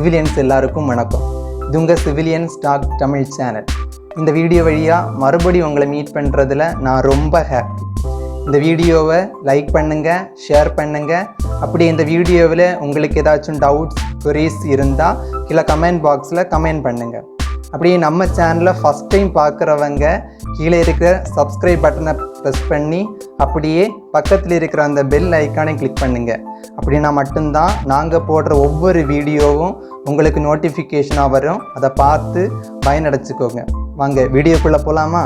Civilians எல்லாருக்கும் வணக்கம். இது உங்கள் சிவிலியன்ஸ் டாக் தமிழ் சேனல். இந்த வீடியோ வழியாக மறுபடியும் உங்களை மீட் பண்ணுறதுல நான் ரொம்ப ஹாப்பி. இந்த வீடியோவை லைக் பண்ணுங்கள், ஷேர் பண்ணுங்கள். அப்படி இந்த வீடியோவில் உங்களுக்கு ஏதாச்சும் டவுட்ஸ், queries இருந்தால் கீழே கமெண்ட் பாக்ஸில் கமெண்ட் பண்ணுங்கள். அப்படியே நம்ம சேனலை ஃபஸ்ட் டைம் பார்க்குறவங்க கீழே இருக்கிற சப்ஸ்கிரைப் பட்டனை ப்ரெஸ் பண்ணி அப்படியே பக்கத்தில் இருக்கிற அந்த பெல் ஐக்கானை கிளிக் பண்ணுங்கள். அப்படின்னா மட்டும்தான் நாங்கள் போடுற ஒவ்வொரு வீடியோவும் உங்களுக்கு நோட்டிஃபிகேஷனாக வரும். அதை பார்த்து பயனடைச்சிக்கோங்க. வாங்க வீடியோக்குள்ளே போகலாமா?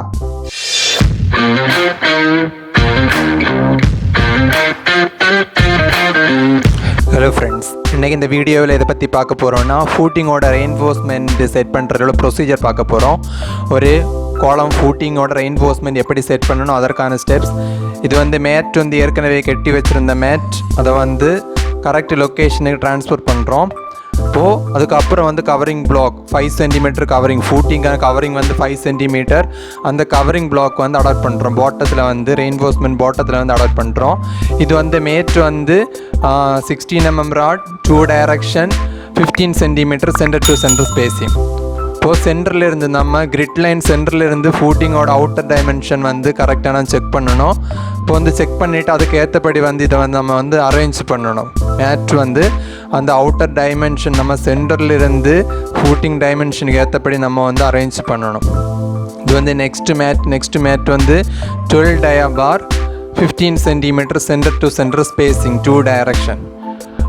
ஹலோ ஃப்ரெண்ட்ஸ், இன்றைக்கி இந்த வீடியோவில் இதை பற்றி பார்க்க போகிறோன்னா ஃபூட்டிங்கோட ரெயின்ஃபோர்ஸ்மெண்ட் செட் பண்ணுறதோட ப்ரொசீஜர் பார்க்க போகிறோம். ஒரு காலம் ஃபூட்டிங்கோட ரெயின்ஃபோர்ஸ்மெண்ட் எப்படி செட் பண்ணணும், அதற்கான ஸ்டெப்ஸ். இது மேட் ஏற்கனவே கட்டி வச்சுருந்த மேட், அதை கரெக்ட் லொக்கேஷனுக்கு ட்ரான்ஸ்ஃபர் பண்ணுறோம். இப்போது அதுக்கப்புறம் கவரிங் பிளாக் 5 சென்டிமீட்டர் கவரிங், ஃபூட்டிங்கான கவரிங் 5 சென்டிமீட்டர். அந்த கவரிங் பிளாக் அடாப்ட் பண்ணுறோம். பாட்டத்தில் ரெயின்ஃபோர்ஸ்மெண்ட் பாட்டத்தில் அடாப்ட் பண்ணுறோம். இது mat 16 mm rod, 2 direction, 15 centimetre centre to centre spacing. இப்போது சென்டர்லேருந்து நம்ம கிரிட் லைன் சென்டர்லேருந்து ஃபூட்டிங்கோட அவுட்டர் டைமென்ஷன் கரெக்டான செக் பண்ணணும். இப்போ செக் பண்ணிவிட்டு அதுக்கு ஏற்றபடி இதை நம்ம அரேஞ்ச் பண்ணணும். மேட் அந்த அவுட்டர் டைமென்ஷன் நம்ம சென்டர்லேருந்து ஃபூட்டிங் டைமென்ஷனுக்கு ஏற்றபடி நம்ம அரேஞ்ச் பண்ணணும். இது next mat 12 dia bar, 15 centimetre centre to centre spacing, 2 direction.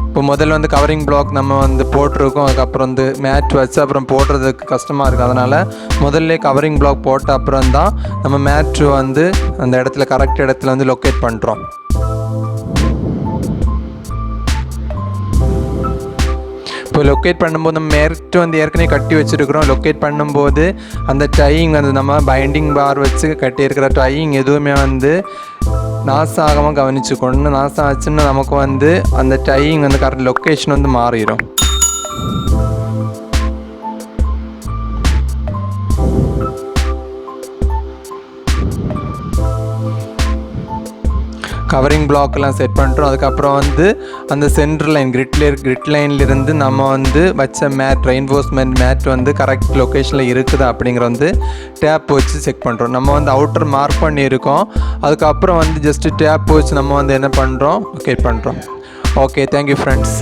இப்போ முதல்ல கவரிங் பிளாக் நம்ம போட்டிருக்கோம். அதுக்கப்புறம் மேட் வச்சு அப்புறம் போடுறதுக்கு கஷ்டமாக இருக்குது. அதனால் முதல்ல கவரிங் பிளாக் போட்ட அப்புறம் தான் நம்ம மேட் அந்த இடத்துல கரெக்ட் இடத்துல லொக்கேட் பண்ணுறோம். இப்போ லொக்கேட் பண்ணும்போது நம்ம மேட் ஏற்கனவே கட்டி வச்சுருக்கிறோம். லொக்கேட் பண்ணும்போது அந்த டையிங் நம்ம பைண்டிங் பார் வச்சு கட்டியிருக்கிற டையிங் எதுவுமே நாசம் ஆகாமல் கவனிச்சுக்கணும். நாசம் ஆச்சுன்னா நமக்கு அந்த டையிங் கரெக்ட் லொக்கேஷன் மாறிடும். கவரிங் பிளாக்லாம் செட் பண்ணுறோம். அதுக்கப்புறம் அந்த சென்டர் லைன் கிரிட் லைன்லேருந்து நம்ம வச்ச மேட், ரெயின்ஃபோர்ஸ்மெண்ட் மேட் கரெக்ட் லொக்கேஷனில் இருக்குதா அப்படிங்கிற டேப் வச்சு செக் பண்ணுறோம். நம்ம அவுட்டர் மார்க் பண்ணியிருக்கோம். அதுக்கப்புறம் ஜஸ்ட்டு டேப் வச்சு நம்ம என்ன பண்ணுறோம், லொக்கேட் பண்ணுறோம். Okay, thank you friends.